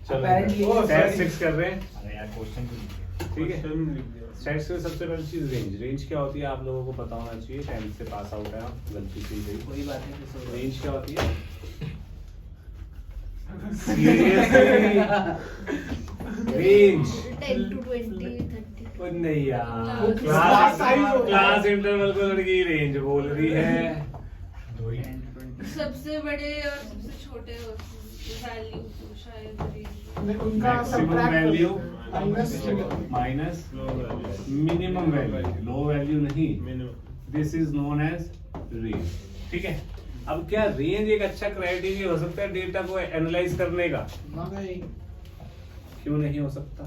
चलो सेट 6 कर रहे हैं। अरे यार क्वेश्चन तो लिखिए। ठीक है, सेट्स में सबसे पहली चीज रेंज। रेंज क्या होती है आप लोगों को पता होना चाहिए, 10th से पास आउट है आप, गलती से ही कोई बात नहीं किसी रेंज क्या होती है? सीरियसली रेंज 10 to 20 30 कुछ नहीं यार, क्लास क्लास इंटरवल को लड़की रेंज बोल रही है। दो ही सबसे बड़े और सबसे छोटे वैल्यू तो शायद range। उनका maximum value minus minus minimum value, low value नहीं, this is known as range. ठीक है, अब क्या रेंज एक अच्छा क्राइटेरिया हो सकता है डेटा को एनालाइज करने का? क्यों नहीं हो सकता?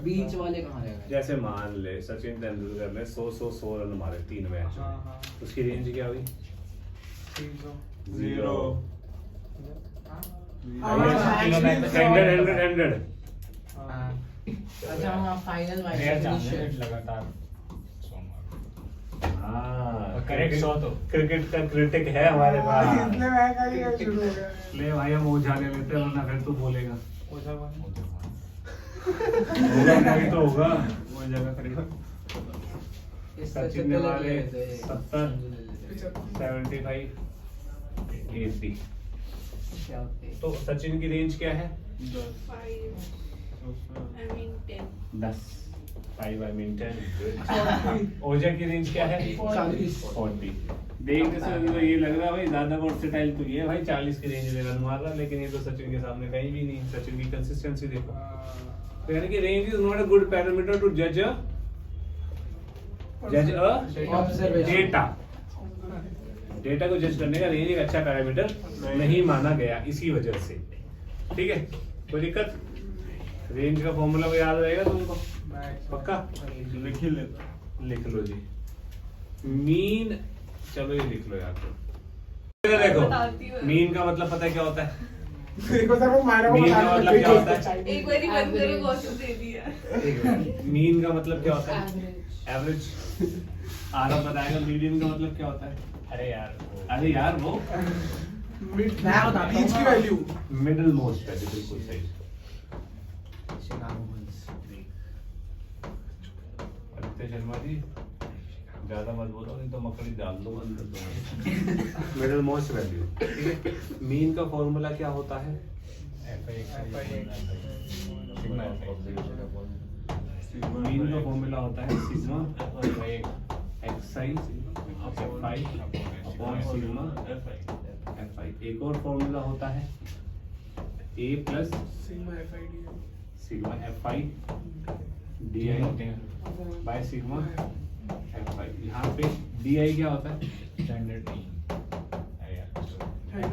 बीच वाले कहाँ रहेगा? जैसे मान ले सचिन तेंदुलकर ने 100 रन मारे 3 मैच में, उसकी रेंज क्या हुई? 0 100 अच्छा हम फाइनल रेयर चांसेस वाइज लगातार हाँ करेक्ट 100 तो क्रिकेट का क्रिटिक है हमारे पास। इतने महंगा ही शुरू हो गया। ले भाई हम ओझा ले लेते हैं, वरना फिर तू बोलेगा ओझा बन। ओझा नहीं तो होगा। वो जगह करेगा। सचिन ने मारे 70 75 80। क्या होते हैं? तो सचिन की रेंज क्या है? 10 5 I mean 10। ओझा की रेंज क्या है? 40। देखने से तो ये लग रहा है भाई ज्यादा वर्सेटाइल तो ये है भाई, 40 की रेंज में रन मार रहा, लेकिन ये तो सचिन के सामने कहीं भी नहीं। सचिन की कंसिस्टेंसी देखो। तो यानी कि range is not a good parameter to जज अ डेटा। डेटा को जज करने का रेंज एक अच्छा पैरामीटर नहीं माना गया इसी वजह से। ठीक है, कोई दिक्कत? रेंज का फॉर्मूला को याद रहेगा तुमको? पक्का लिख ही लेता, लिख लो जी। मीन, चलो ये लिख लो यार। तो देखो मीन का मतलब पता है क्या होता है? देखो सर वो मारा मीन का मतलब क्या होता है? एक बार ही बंद करो, गॉसिप दे दिया। मीन का मतलब क्या होता है? एवरेज। आरव बताएगा मीडियन का मतलब क्या होता है? अरे यार वो मैं बताता हूं बीच की वैल्यू। मिडिल मोस्ट है, बिल्कुल सही। आदित्य शर्मा जी ज्यादा मत बोलो, नहीं तो मकड़ी डाल दो अंदर। Middle most value. ठीक है, मीन का फॉर्मूला क्या होता है? मीन का फॉर्मूला होता है sigma xi fi upon sigma fi। एक और फॉर्मूला होता है a plus sigma fi di by sigma fi। यहाँ पे di क्या होता है? स्टैंडर्ड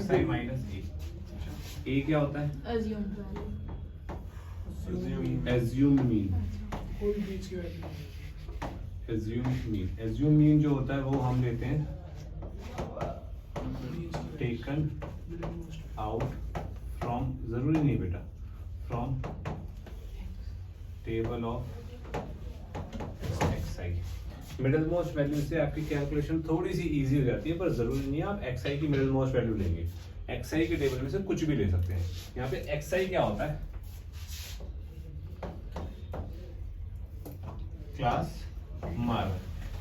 xi माइनस a क्या होता है? assumed mean। कोई बीच की वैल्यू। assumed mean जो होता है वो हम लेते हैं टेकन आउट फ्रॉम, जरूरी नहीं बेटा, from table of xi। Middle most value से आपकी कैलकुलेशन थोड़ी सी इजी हो जाती है, पर जरूरी नहीं है आप xi की मिडिल मोस्ट वैल्यू लेंगे। xi के टेबल में से कुछ भी ले सकते हैं। यहाँ पे xi क्या होता है? Class mark.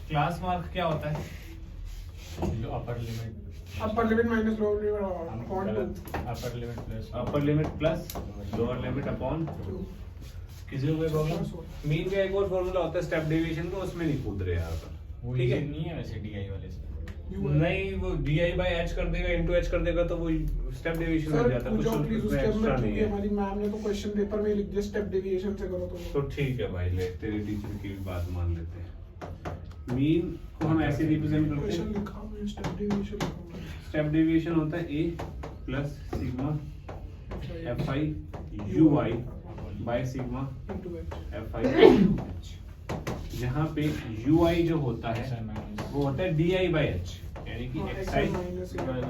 क्लास मार्क क्या होता है? जो upper limit upper limit minus lower limit upon 2। Upper limit plus lower limit upon किसी को कोई प्रॉब्लम? मीन का एक और फॉर्मूला होता है स्टेप डेविएशन का, उसमें नहीं कूद रहे यार अपन। वो ठीक है, नहीं है वैसे DI वाले से। नहीं वो di/h कर देगा, इनटू h कर देगा तो वो स्टेप डेविएशन हो सर जाता है, पूछो कुछ प्लीज उसमें उसके एक्स्ट्रा अंदर, नहीं क्योंकि है। हमारी मैम ने तो क्वेश्चन पेपर में लिख दिया स्टेप डेविएशन से करो तो ठीक है भाई, ले तेरी टीचर की भी बात मान लेते हैं। मीन को हम ऐसे रिप्रेजेंट करते क्वेश्चन हैं, लिखा मैं स्टेप डेविएशन लिखूंगा। स्टेप डेविएशन होता है a plus sigma fi ui by sigma into H. fi। जहाँ पे ui जो होता है वो होता है di/h, यानी कि xi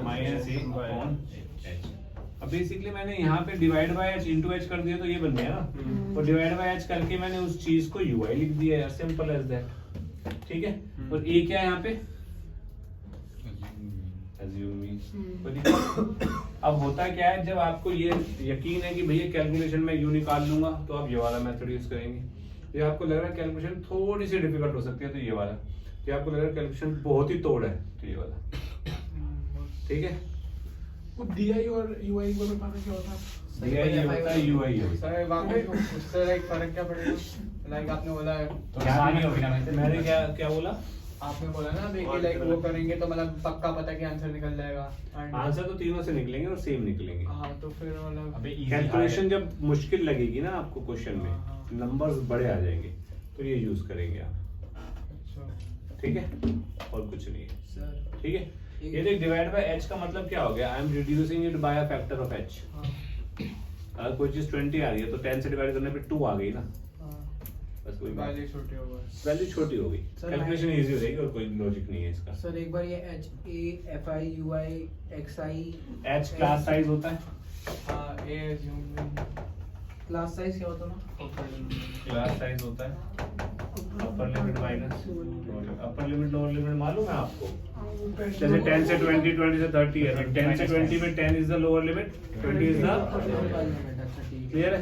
minus a upon h। अब बेसिकली मैंने यहाँ पे divide by h into h कर दिया तो ये बन गया ना, और डिवाइड बाय h करके मैंने उस चीज को ui लिख दिया यार, सिंपल एज दैट। ठीक है, और a क्या है यहाँ पे? assume mean। अब होता क्या है, जब आपको ये यकीन है कि भैया कैलकुलेशन में यू निकाल लूंगा, तो आप ये वाला मेथड यूज करेंगे। ये आपको लग रहा है कैलकुलेशन थोड़ी सी डिफिकल्ट हो सकती है, तो ये वाला। ये आपको लग रहा है कैलकुलेशन बहुत ही तोड़ है, तो ये वाला। ठीक है, वो DI और UI को बताना क्या होता है? ये होता है यूआई होता है। सर वाकई उससे लाइक फर्क क्या पड़ेगा? लाइक आपने बोला है, तो आसानी होगी ना वैसे। मैंने क्या क्या बोला? आपने बोला ना अभी कि लाइक वो करेंगे तो मतलब पक्का पता है कि आंसर निकल जाएगा। And- आंसर तो तीनों से निकलेंगे और सेम निकलेंगे। हाँ तो फिर मतलब अबे easy कैलकुलेशन hard है। जब मुश्किल लगेगी ना आपको क्वेश्चन में, हाँ। नंबर्स बड़े आ जाएंगे, तो ये यूज करेंगे आप। अच्छा ठीक है, और कुछ नहीं है। सर ठीक है, ये देख डिवाइड बाय h का मतलब क्या हो गया? I am reducing it by a factor of h। हाँ अगर कोई चीज 20 आ रही है तो 10 से डिवाइड करने पे 2 आ गई ना, हाँ बस कोई बात। वैल्यू छोटी होगा। वैल्यू छोटी हो गई, सर, कैलकुलेशन इजी हो जाएगी और कोई लॉजिक नहीं है इसका। सर एक बार ये HA, FI, UI, XI h class size होता है, हाँ ए एज्यूम क्लास साइज क्या होता है ना? क्लास साइज होता है upper limit minus upper limit lower limit मालूम है आपको? जैसे 10 से 20, 20 से 30 है, तो 10 से 20 में 10 is the lower limit, 20 is the अच्छा ठीक है। क्लियर है?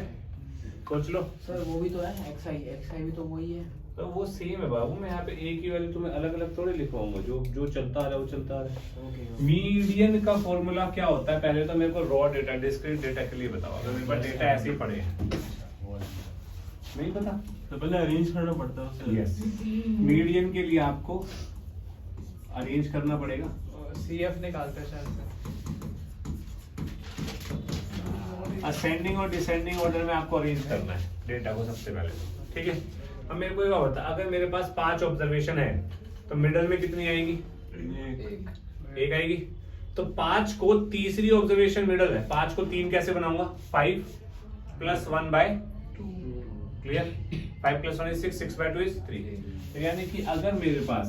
सोच लो। सर वो भी तो है XI भी तो वही है। तो वो सेम है बाबू, मैं यहाँ पे एक ही वैल्यू तुम्हें अलग अलग थोड़े लिखवाऊंगा, जो जो चलता आ रहा है वो चलता आ रहा है। ओके मीडियन का फॉर्मूला क्या होता है? पहले तो मेरे को रॉ डेटा डिस्क्रीट डेटा के लिए बताओ, अगर मेरे पास डेटा ऐसे ही पड़े हैं, नहीं पता? तो पहले अरेंज करना पड़ता है उसे। यस, मीडियन के लिए आपको अरेंज करना पड़ेगा। CF निकालते हैं शायद से। असेंडिंग और डिसेंडिंग ऑर्डर में आपको अरेंज करना है डेटा को सबसे पहले, ठीक है? अब मेरे को ये बता, अगर मेरे पास 5 ऑब्जर्वेशन है तो मिडल में कितनी आएगी? एक आएगी। तो 5 को तीसरी ऑब्जर्वेशन मिडल है, 5 को 3 कैसे बनाऊंगा? 5 + 1/2। क्लियर? 5 + 1 is 6, 6/2 is 3। यानी कि अगर मेरे पास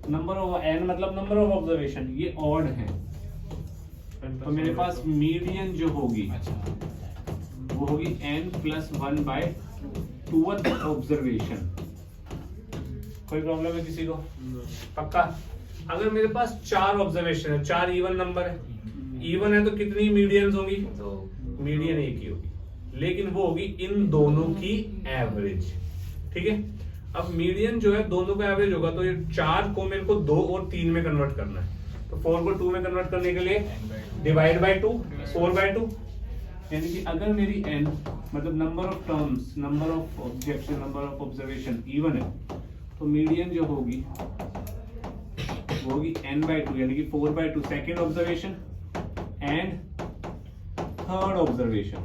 नंबर ऑफ n मतलब नंबर ऑफ ऑब्जर्वेशन ये ऑड है, तो मेरे पास मीडियन जो होगी वो होगी n + 1/2 ऑब्जर्वेशन। कोई प्रॉब्लम है किसी को? पक्का? अगर मेरे पास 4 ऑब्जर्वेशन है, 4 इवन नंबर है, इवन है तो कितनी मीडियंस होंगी? मीडियन एक ही होगी, लेकिन वो होगी इन दोनों की एवरेज। ठीक है, अब मीडियन जो है दोनों का एवरेज होगा, तो ये 4 को मेरे को 2 और 3 में कन्वर्ट करना है। तो 4 को 2 में कन्वर्ट करने के लिए डिवाइड बाय 2, 4/2। यानी कि अगर मेरी n मतलब number of terms, number of objection, number of observation even है, तो मीडियन जो होगी वो होगी n/2, यानी कि 4/2 second observation and third observation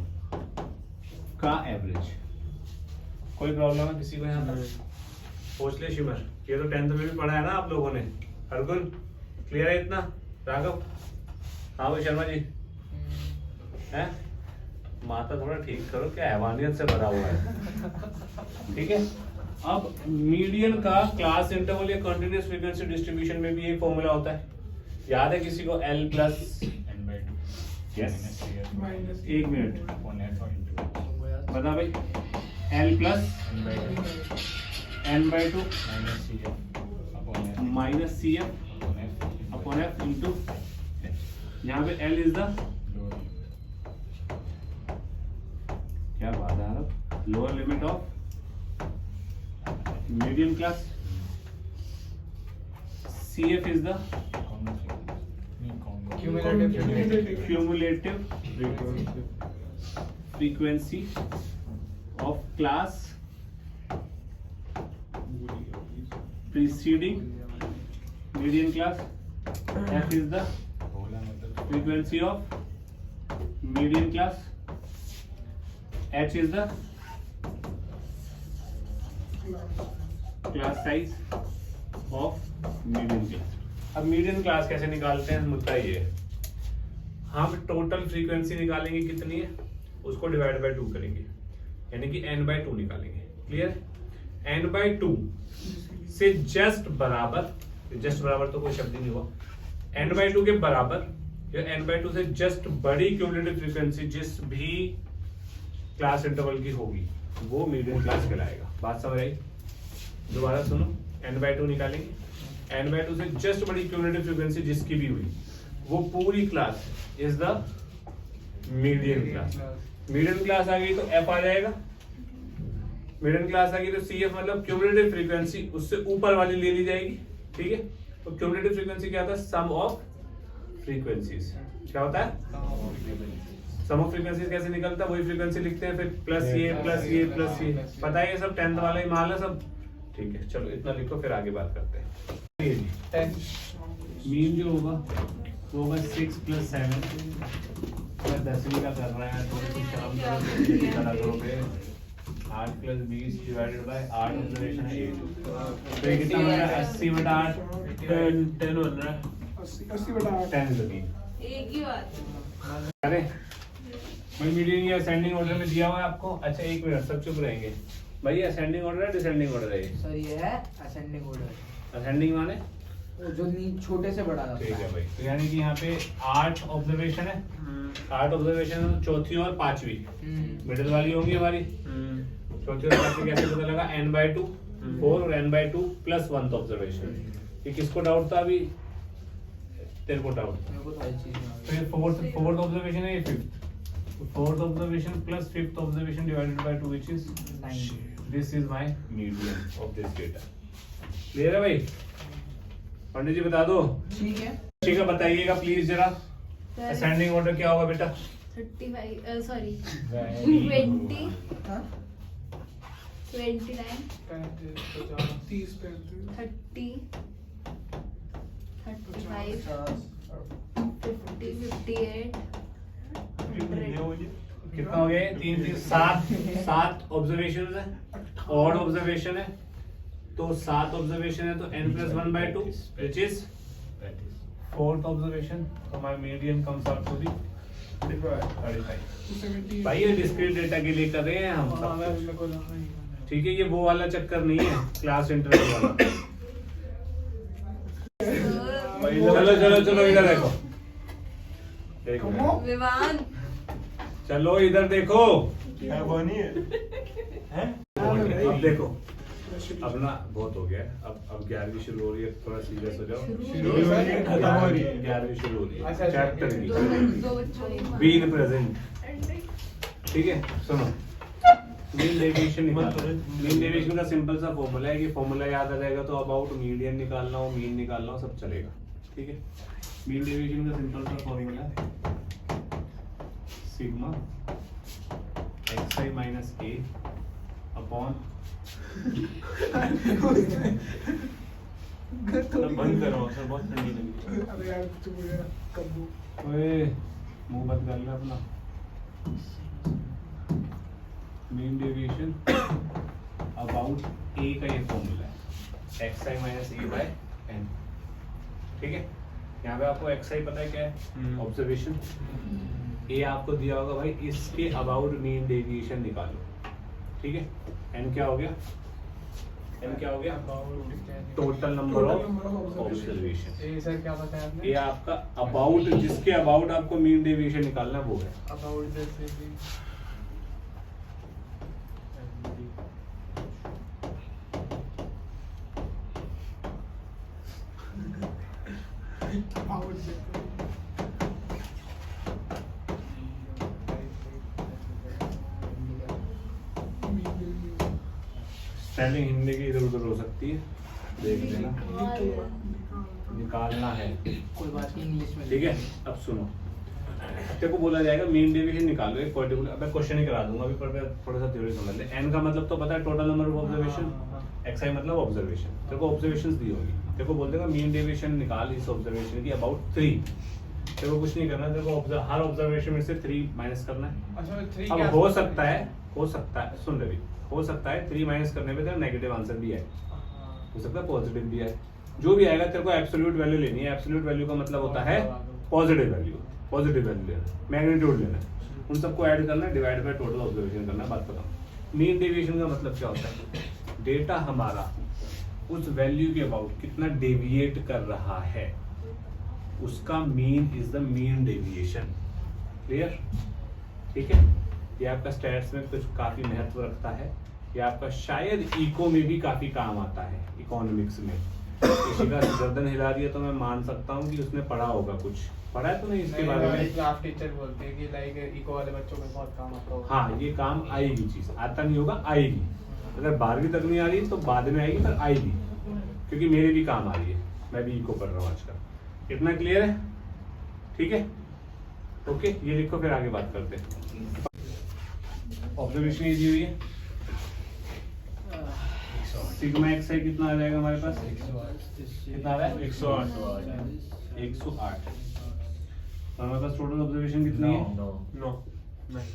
का एवरेज। कोई प्रॉब्लम है किसी को यहाँ तक? पूछ ले शिमर, ये तो 10th में भी पढ़ा है ना आप लोगों ने। हरगुन क्लियर है इतना? राघव? हाँ भाई शर्मा जी हैं? माता थोड़ा ठीक करो, क्या हैवानियत से भरा हुआ है। ठीक है, अब मीडियन का क्लास इंटरवल या कंटीन्यूअस फ्रीक्वेंसी डिस्ट्रीब्यूशन में भी एक फॉर्मूला होता है, याद है किसी को? L + यस, एक मिनट बता भाई। L + n/2 - CF/F इंटू, यहाँ पे L इज द क्या बात है, lower limit of medium class, CF is the cumulative frequency of class preceding median class. F is the frequency of median class. H is the class size of median class. अब median class कैसे निकालते हैं? मुद्दा ये है, हम total frequency निकालेंगे कितनी है, उसको डिवाइड बाय 2 करेंगे, यानी कि n/2 निकालेंगे। क्लियर? n/2 से जस्ट बराबर तो कोई शब्द ही नहीं हुआ, n/2 के बराबर या n/2 से जस्ट बड़ी क्यूमुलेटिव फ्रीक्वेंसी जिस भी क्लास इंटरवल की होगी वो मीडियन क्लास कहलाएगा। बात समझ आई? दोबारा सुनो, n/2 निकालेंगे, n/2 से जस्ट बड़ी क्यूमुलेटिव फ्रीक्वेंसी जिसकी भी हुई वो पूरी class is the median class. Median class आ गई तो एफ आ जाएगा, मीडियन क्लास आ गई तो सी एफ मतलब क्यूमुलेटिव फ्रीक्वेंसी उससे ऊपर वाली ले ली जाएगी। ठीक है, तो क्यूमुलेटिव फ्रीक्वेंसी क्या होता है? सम ऑफ फ्रीक्वेंसीज। क्या होता है? सम ऑफ फ्रीक्वेंसीज कैसे निकलता है? वही फ्रीक्वेंसी लिखते हैं, फिर प्लस ये प्लस ये प्लस ये, पता है ये सब 10th वाला ही माल है सब। ठीक है, चलो इतना लिखो, फिर आगे बात करते हैं। मीन जो होगा वो होगा 6 + 7। 10वीं का कर रहे हैं, थोड़ी सी शर्म करो, 8 + 20 डिवाइडेड बाय 8 ऑब्जर्वेशन है 8। तो ये कितना बन रहा है? 80/8 10 बन रहा है। 80/8 10 is the mean। एक ही बात। अरे भाई मीडियन या असेंडिंग ऑर्डर में दिया हुआ है आपको। अच्छा एक मिनट, सब चुप रहेंगे भाई। असेंडिंग ऑर्डर है डिसेंडिंग ऑर्डर है? सर ये है असेंडिंग ऑर्डर। असेंडिंग माने वो जो छोटे से बड़ा ठीक रहता है है। भाई, तो यानी कि यहाँ पे 8 ऑब्जर्वेशन है। 8 ऑब्जर्वेशन, चौथी और पांचवी मिडिल वाली होंगी हमारी। चौथी और पांचवी कैसे पता लगा? n/2 4 और n/2 + 1th ऑब्जर्वेशन। ये किसको डाउट था अभी? तेरे को डाउट। मेरे को तो हर चीज में आ गया। फिर फोर्थ ऑब्जर्वेशन है ये 5th। Fourth observation plus 5th observation divided by 2 which is 9। This is my median of this data. Clear है भाई? पंडित जी बता दो। ठीक है। ठीक है, बताइएगा प्लीज जरा। असेंडिंग ऑर्डर क्या होगा बेटा? 35 सॉरी Very 20 हाँ? 29 30 35 30 35 50 50 58 100 कितना हो गया? 3 7 ऑब्जर्वेशन है, ऑड ऑब्जर्वेशन है, तो 7 ऑब्जर्वेशन है तो n + 1/2 which is 4th observation. तो my median comes out to be 35। 270 भाई ये डिस्क्रीट डेटा के लिए कर रहे हैं हम सब। ठीक है, ये वो वाला चक्कर नहीं है क्लास इंटरवल वाला। चलो चलो चलो इधर देखो, एक मिनट। विवान चलो इधर देखो। क्या बनी है? हैं? अब देखो, अब ना बहुत हो गया है। अब 11वीं शुरू हो रही है, थोड़ा सीरियस हो जाओ। शुरू हो रही है, खत्म हो रही है। 11वीं शुरू हो रही है, अच्छा, चैप्टर ठीक की। दो बच्चों की बी इन प्रेजेंट। ठीक है, सुनो। मीन डेविएशन निकालना। मीन डेविएशन का सिंपल सा फॉर्मूला है कि फॉर्मूला याद आ जाएगा तो अबाउट मीडियन निकालना हो, मीन निकालना हो, सब चलेगा। ठीक है, मीन डेविएशन का सिंपल सा फॉर्मूला है सिग्मा xi - a अपॉन बंद करो सर, बहुत ठंडी लगी। अरे यार चुप हो जा कब्बू। ओए मुंह बंद कर ले अपना। मीन डेविएशन अबाउट a का ये फॉर्मूला है xi - a/n। ठीक है, यहाँ पे आपको xi पता है क्या है? ऑब्जर्वेशन। a आपको दिया होगा भाई, इसके अबाउट मीन डेविएशन निकालो। ठीक है, n क्या हो गया? n क्या हो गया? Total number of observation. ये सर क्या बताया आपने? ये आपका अबाउट, जिसके अबाउट आपको मीन डेविएशन निकालना है वो है। अबाउट जैसे आउट देखो। स्पेलिंग हिंदी की इधर उधर हो सकती है, देख लेना। निकालना है, कोई बात नहीं, इंग्लिश में। ठीक है। अब सुनो, तेरे को बोला जाएगा मीन डेविएशन निकालो एक पर्टिकुलर। अब मैं क्वेश्चन ही करा दूंगा अभी, पर थोड़ा सा थ्योरी समझ ले। n का मतलब तो पता है total number of observation, xi मतलब ऑब्जर्वेशन। तेरे को ऑब्जर्वेशंस दी होगी, तेरे को बोल देगा मीन डेविएशन निकाल इस ऑब्जर्वेशन की अबाउट 3। तेरे को कुछ नहीं करना, तेरे को हर ऑब्जर्वेशन में से 3 माइनस करना है। अच्छा 3 अब हो सकता है सुन रवि, हो सकता है 3 माइनस करने पे तेरा नेगेटिव आंसर भी है, हो सकता है पॉजिटिव भी है। जो भी आएगा तेरे को एब्सोल्यूट वैल्यू लेनी है। एब्सोल्यूट वैल्यू का मतलब होता है पॉजिटिव वैल्यू लेना, मैग्नीट्यूड लेना, उन सबको ऐड करना, डिवाइड बाय टोटल ऑब्जर्वेशन करना। बात बताओ, मीन डेविएशन का मतलब क्या होता है? डेटा हमारा उस वैल्यू के अबाउट कितना डेविएट कर रहा है, उसका mean is the mean deviation. Clear? ठीक है, ये आपका स्टैट्स में कुछ काफी महत्व रखता है। ये आपका शायद इको में भी काफी काम आता है, इकोनॉमिक्स में। किसी का गर्दन हिला दिया तो मैं मान सकता हूँ कि उसने पढ़ा होगा कुछ पढ़ा है तूने इसके बारे में? क्लास टीचर बोलते हैं कि लाइक इको वाले बच्चों में बहुत काम आता होगा। हाँ, ये काम आएगी चीज, आता नहीं होगा, आएगी। अगर 12वीं तक नहीं आ रही तो बाद में आएगी, पर आएगी, क्योंकि मेरे भी काम आ रही है, मैं भी इको पढ़ रहा हूँ आजकल। इतना क्लियर है? ठीक है, ओके, ये लिखो, फिर आगे बात करते हैं। ऑब्जर्वेशन ये दी हुई है, सिग्मा एक्स है, कितना आ जाएगा हमारे पास? कितना आ रहा है? 108 108। तो हमारे पास टोटल ऑब्जर्वेशन कितनी है? 9 नहीं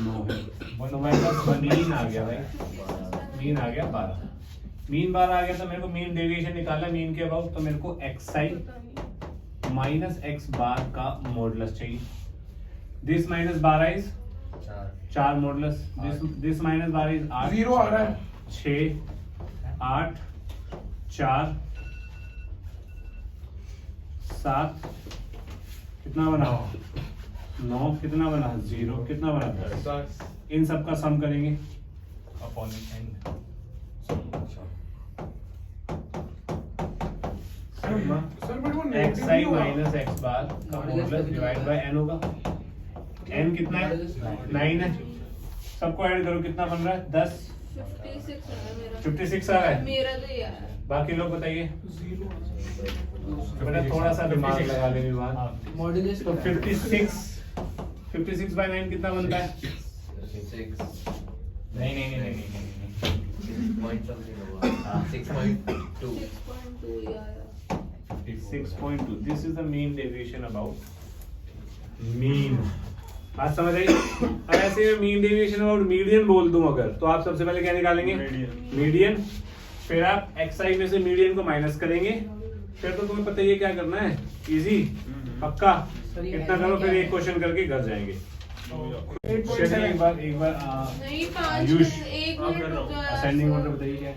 9 है। तो हमारे पास मीन आ गया भाई, मीन आ गया 12। मीन 12 आ गया तो मेरे को मीन डेविएशन निकालना है मीन के अबाउट, तो मेरे को एक्स माइनस एक्स बार का मॉडुलस चाहिए। This minus 12 is 4 modulus, this minus 12 is 8, 0 आ रहा है। 6 8 4 7, कितना बना? 9, कितना बना? 0, कितना बना? 10। इन सब का सम करेंगे अपॉन सर मेरे को एक्स नेगेटिव आई नहीं होगा। माइनस एक्स बार का मॉडुलस डिवाइड बाय एन होगा। एन कितना है? 9 है। सबको ऐड करो, कितना बन रहा है? 10। 56 है मेरा। 56 आ रहा है। मेरा तो ये आया है। बाकी लोग बताइए। 0 बेटा थोड़ा सा दिमाग लगा ले विमान। मॉड्यूलस तो 56 बाय 9 कितना बनता है? नहीं 6.2 6.2 ये आया। 6.2। This is the mean deviation about mean. बात समझ आई? अब ऐसे मीन डेविएशन अबाउट मीडियन बोल दूं अगर, तो आप सबसे पहले क्या निकालेंगे? मीडियन। फिर आप एक्सआई में से मीडियन को माइनस करेंगे। फिर तो तुम्हें पता ही है क्या करना है, इजी, पक्का। इतना करो, फिर एक क्वेश्चन करके घर जाएंगे। चलिए एक बार नहीं 5 आयुष, एक आप मिनट कर रहा रुक हूँ। जाओ। असेंडिंग ऑर्डर बताइए क्या है?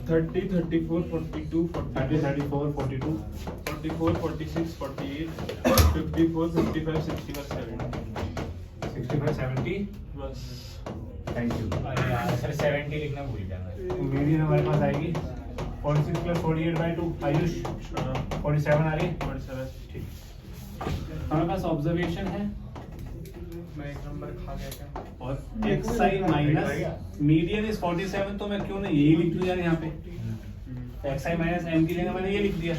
30 34 42 30 34 42 44 46 48 54 55 65 70 65 70। बस। Thank you. सर 70 लिखना भूल गया मैं। मीडियन हमारे पास आएगी 46 प्लस 48/2। आयुष 47 आ रही है। 47 ठीक। हमारे पास ऑब्जर्वेशन है मैं एक नंबर खा गया क्या? और x I minus median is 47, तो मैं क्यों ना यही लिख दूं यार यहाँ पे। एक्स आई माइनस एम की जगह मैंने ये लिख दिया।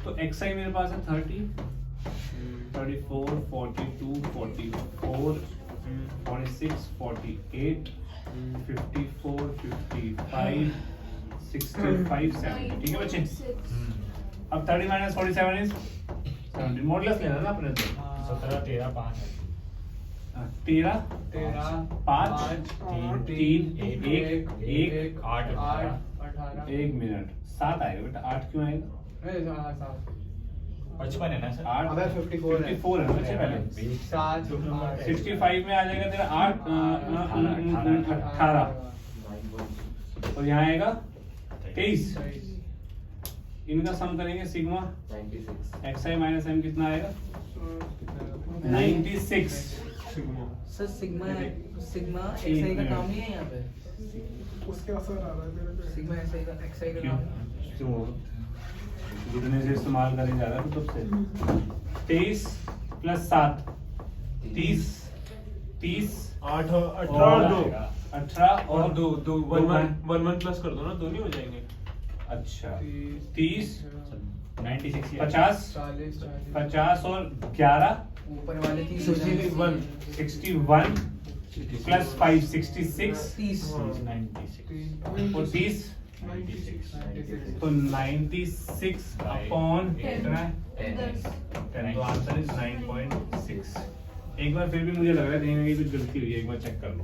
तो एक्स आई मेरे पास है 30 34 42 44 46 48 54 55 65 70। ठीक है बच्चे? अब 30 माइनस 47 इज 70। मॉडुलस लेना ना अपने तो। 17 13 5 13 13 5 3 1 1 8 18 1 मिनट 7 आएगा बेटा। 8 क्यों आएगा? 55 है ना सर? 8 अबे 54 है। 54 है बच्चे पहले। 7 65 में आ जाएगा तेरा 8 18 और यहाँ आएगा 23। इनका सम करेंगे सिग्मा 96 एक्स आई माइनस एम कितना आएगा? 96। सर सिग्मा एक्सआई का काम नहीं है यहाँ पे। उसके असर आ रहा है मेरे पे। सिग्मा एक्सआई का क्यों काम क्यों जुड़ने से इस्तेमाल करे जा रहा है तो से 23 प्लस 7 30 30 8 18 2 18 और 2 2 1 प्लस कर दो ना, 2 नहीं हो जाएंगे? अच्छा 30 96 50 40 50 और 11 ऊपर वाले 30 हो जाएंगे। 61 प्लस 5 66 30 96 और 30 तो 96 अपॉन कितना है? 10। तो आंसर इज 9.6। एक बार फिर भी मुझे लग रहा है कहीं ना कहीं कुछ गलती हुई है, एक बार चेक कर लो।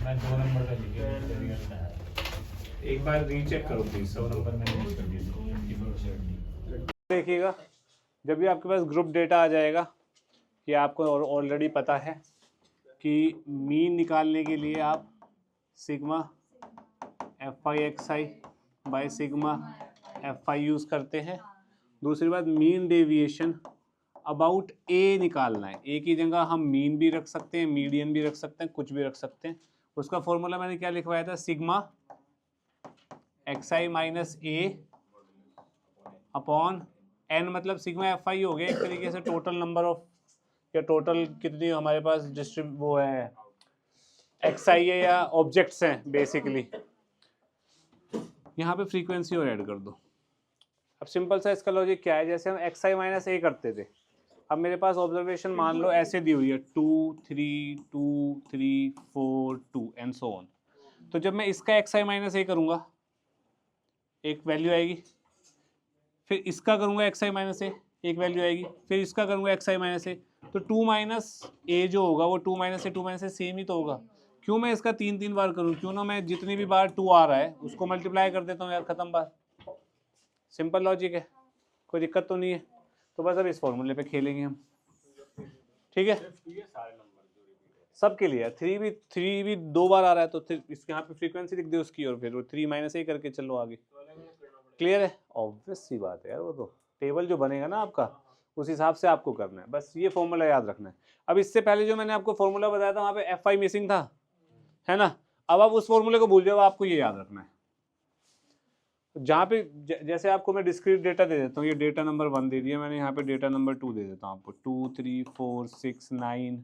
मैं 2 नंबर का लिखा एक बार रीचेक करो प्लीज। 100 नंबर मैंने मिस कर दिया। देखिएगा जब भी आपके पास ग्रुप डेटा आ जाएगा कि आपको ऑलरेडी पता है कि मीन निकालने के लिए आप sigma F I x I by sigma F I use करते हैं। दूसरी बात मीन डेविएशन अबाउट ए निकालना है। ए की जगह हम मीन भी रख सकते हैं, मीडियन भी रख सकते हैं, कुछ भी रख सकते हैं। उसका फॉर्मूला मैंने क्या लिखवाया था? सिग्मा एक्स आई माइनस ए अपॉन n मतलब सिग्मा एफ आई हो गया एक तरीके से टोटल नंबर ऑफ या टोटल कितनी हमारे पास वो है एक्स आई है या ऑब्जेक्ट्स हैं बेसिकली। यहाँ पे फ्रीक्वेंसी और ऐड कर दो। अब सिंपल सा इसका लॉजिक क्या है, जैसे हम एक्स आई माइनस ए करते थे, अब मेरे पास ऑब्जर्वेशन मान लो ऐसे दी हुई है 2 3 2 3 4 2 एंड सो ऑन। तो जब मैं इसका एक्स आई माइनस ए करूँगा एक वैल्यू आएगी, फिर इसका करूँगा एक्स आई माइनस ए एक वैल्यू आएगी, फिर इसका करूँगा एक्स आई माइनस ए, तो 2 माइनस ए जो होगा वो 2 माइनस ए सेम ही तो होगा। क्यों मैं इसका 3 बार करूँ, क्यों ना मैं जितनी भी बार 2 आ रहा है उसको मल्टीप्लाई कर देता हूँ यार, खत्म बात। सिंपल लॉजिक है, कोई दिक्कत तो नहीं है। तो बस अब इस फॉर्मूले पे खेलेंगे हम, ठीक है। सबके लिए 3 भी 2 बार आ रहा है तो इसके यहाँ पे फ्रीक्वेंसी लिख दे उसकी, और फिर वो 3 माइनस ए करके चलो आगे। क्लियर है, ऑब्वियस सी बात है यार, वो तो टेबल जो बनेगा ना आपका उस हिसाब से आपको करना है, बस ये फॉर्मूला याद रखना है। अब इससे पहले जो मैंने आपको फॉर्मूला बताया था वहाँ पे एफ आई मिसिंग था, है ना। अब आप उस फॉर्मूले को भूल जाओ, आपको ये याद रखना है। जहाँ पे जैसे आपको मैं डिस्क्रीट डेटा दे देता हूँ, ये डेटा नंबर 1 दे दिया मैंने, यहाँ पे डेटा नंबर 2 दे देता हूँ आपको, 2 3 4 6 9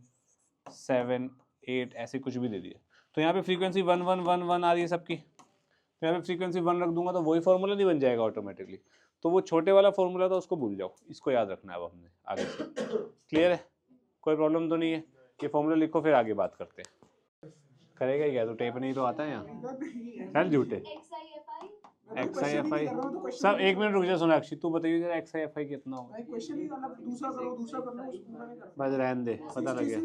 7 8 ऐसे कुछ भी दे दिया। तो यहाँ पे फ्रीक्वेंसी 1 1 1 1 आ रही है सबकी, तो यहाँ पे फ्रीक्वेंसी 1 रख दूंगा तो वही फॉर्मूला नहीं बन जाएगा ऑटोमेटिकली। तो वो छोटे वाला फॉर्मूला था उसको भूल जाओ, इसको याद रखना है अब हमने आगे से। क्लियर है, कोई प्रॉब्लम तो नहीं है। ये फॉर्मूला लिखो फिर आगे बात करते हैं। करेगा ही क्या, तो टेप नहीं तो आता है यहाँ, चल झूठे। एक्स आई एफ आई सब 1 मिनट रुक जा सोनाक्षी, तू बताइए जरा एक्स आई एफ आई कितना होगा। क्वेश्चन ही मतलब दूसरा करो दूसरा कर लो, उसको मैंने कर बस रहने दे, पता लग गया।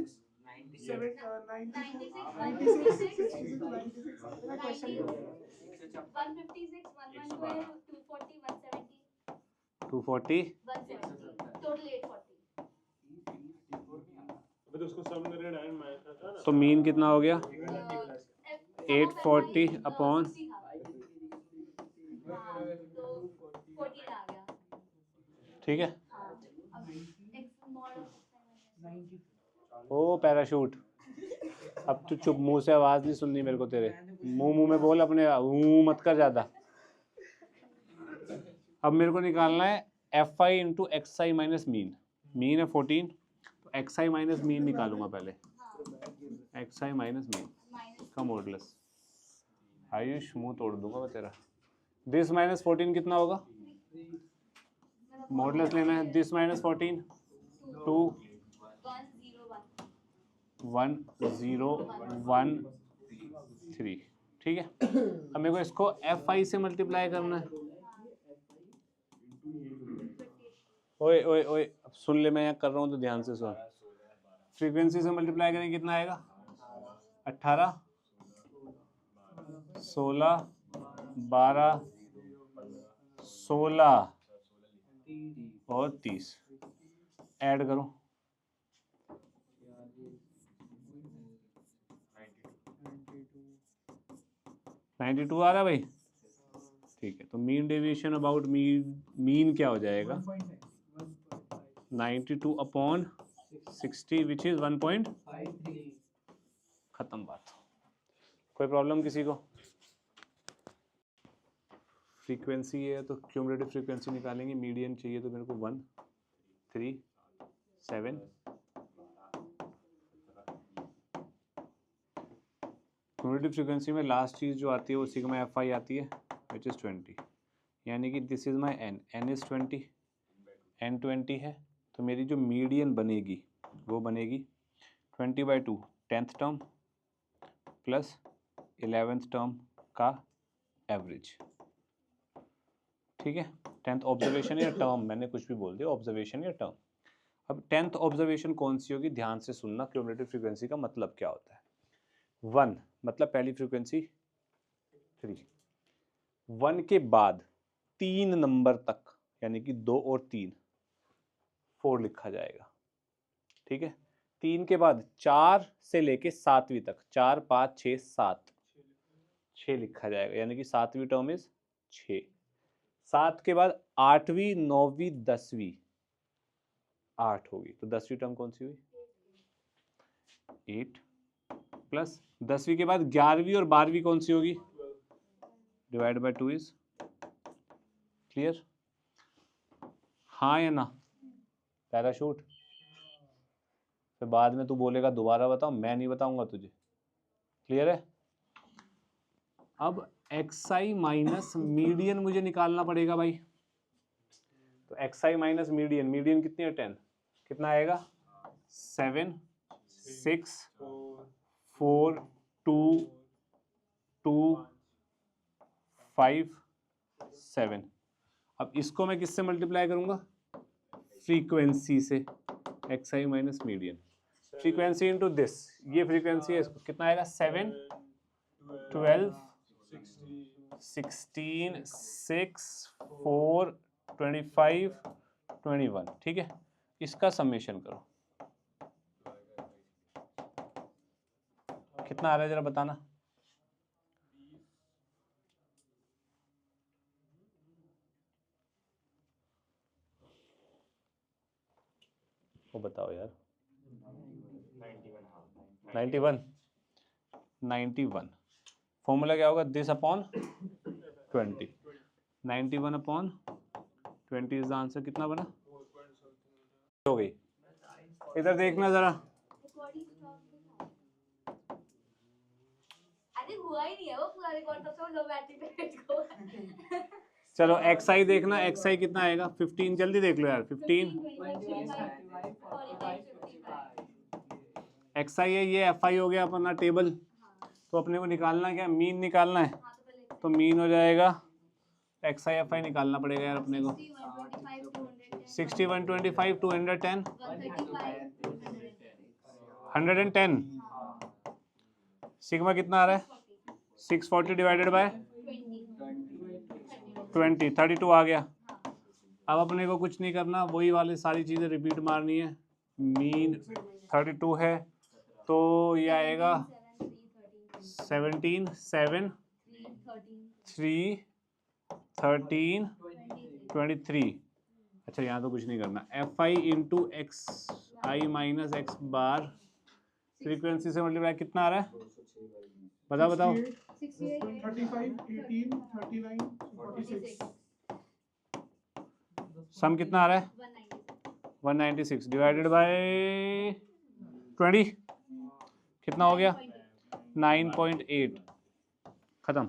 240 अबे तो उसको सम करके डायरेक्ट माइनस करता ना। तो मीन कितना हो गया 840 अपॉन, ठीक है। ओ पैराशूट, अब तू चुप, मुंह से आवाज नहीं सुननी मेरे को तेरे, मुंह में बोल अपने, मत कर ज्यादा। अब मेरे को निकालना है F I into x I minus mean. Mean है 14, तो एक्स आई माइनस मीन निकालूंगा पहले, एक्स आई माइनस मीन का मॉडुलस। आयुष मुंह तोड़ दूंगा मैं तेरा। दिस माइनस 14 कितना होगा, मॉडुलस लेना है। दिस माइनस 14 2 1 0 1 3, ठीक है। अब मेरे को इसको एफ आई से मल्टीप्लाई करना है। ओए ओए ओए, अब सुन ले, मैं यहाँ कर रहा हूँ तो ध्यान से सुन। फ्रीक्वेंसी से मल्टीप्लाई करेंगे कितना आएगा, 18 16 12 16 और 30 ऐड करो, 92 आ रहा है भाई, ठीक है। तो मीन डेविएशन अबाउट मीन क्या हो जाएगा, 92 अपॉन 60 विच इज 1.53। खत्म बात। कोई प्रॉब्लम किसी को। फ्रीक्वेंसी है तो क्यूमुलेटिव फ्रीक्वेंसी निकालेंगे, मीडियन चाहिए तो मेरे को 1 3 7। क्यूमुलेटिव फ्रीक्वेंसी में लास्ट चीज़ जो आती है वो सिग्मा एफ आई आती है विच इज़ 20, यानी कि this is my N is 20, N 20 है। तो मेरी जो मीडियन बनेगी वो बनेगी 20/2 10th term plus 11th term का एवरेज, ठीक है। 10th ऑब्जर्वेशन या टर्म, मैंने कुछ भी बोल दिया, ऑब्जर्वेशन या टर्म। अब 10th ऑब्जर्वेशन कौन सी होगी, ध्यान से सुनना। क्यूमुलेटिव फ्रीक्वेंसी का मतलब क्या होता है, 1 मतलब पहली फ्रीक्वेंसी 3, 1 के बाद 3 नंबर तक यानी कि 2 और 3 4 लिखा जाएगा, ठीक है। 3 के बाद 4 से लेके 7वीं तक 4 5 6 7 6 लिखा जाएगा, यानी कि 7वीं टर्म इज 6। 7 के बाद 8वीं 9वीं 10वीं 8 होगी, तो 10वीं टर्म कौन सी हुई 8 प्लस 10वीं के बाद 11वीं और 12वीं कौन सी होगी, डिवाइड बाय 2 इज क्लियर। हाँ या ना? पैराशूट। फिर बाद में तू बोलेगा दोबारा बताओ, मैं नहीं बताऊंगा तुझे। क्लियर है? अब xi माइनस मीडियन मुझे निकालना पड़ेगा भाई। तो xi माइनस मीडियन, मीडियन कितनी है 10, कितना आएगा 7 6 4 2 2 5 7। अब इसको मैं किससे मल्टीप्लाई करूंगा? फ्रीक्वेंसी से, xi minus median. Frequency into this, ये फ्रीक्वेंसी है, इसको कितना आएगा 7 12 16 6 4 25 21। ठीक है, इसका समेशन करो, कितना आ रहा है जरा बताना। वो बताओ यार। 91 फॉर्मूला क्या होगा? This upon 20। 91 upon 20 is the answer. कितना बना? हो गई। इधर देखना जरा। अरे हुआ ही नहीं है वो पूरा रिकॉर्ड, तब से वो लो बैटरी पे को। चलो xi देखना, xi कितना आएगा 15। जल्दी देख लो यार। 15 xi है, ये fi हो गया अपना टेबल। तो अपने को निकालना क्या? मीन निकालना है। तो मीन हो जाएगा xi fi निकालना पड़ेगा यार अपने को। 60 125 210 110। सिग्मा कितना आ रहा है? 640 डिवाइडेड बाय 20 32 आ गया। अब अपने को कुछ नहीं करना, वही वाली सारी चीज़ें रिपीट मारनी है। मीन 32 है तो ये आएगा 17 7 3 13 23। अच्छा यहाँ तो कुछ नहीं करना। F I into x I minus x bar frequency से मल्टीप्लाई कितना आ रहा है? बताओ बताओ। 35 18 39 46। सम कितना आ रहा है? 196 डिवाइडेड बाय 20 कितना हो गया? 9.8। खत्म।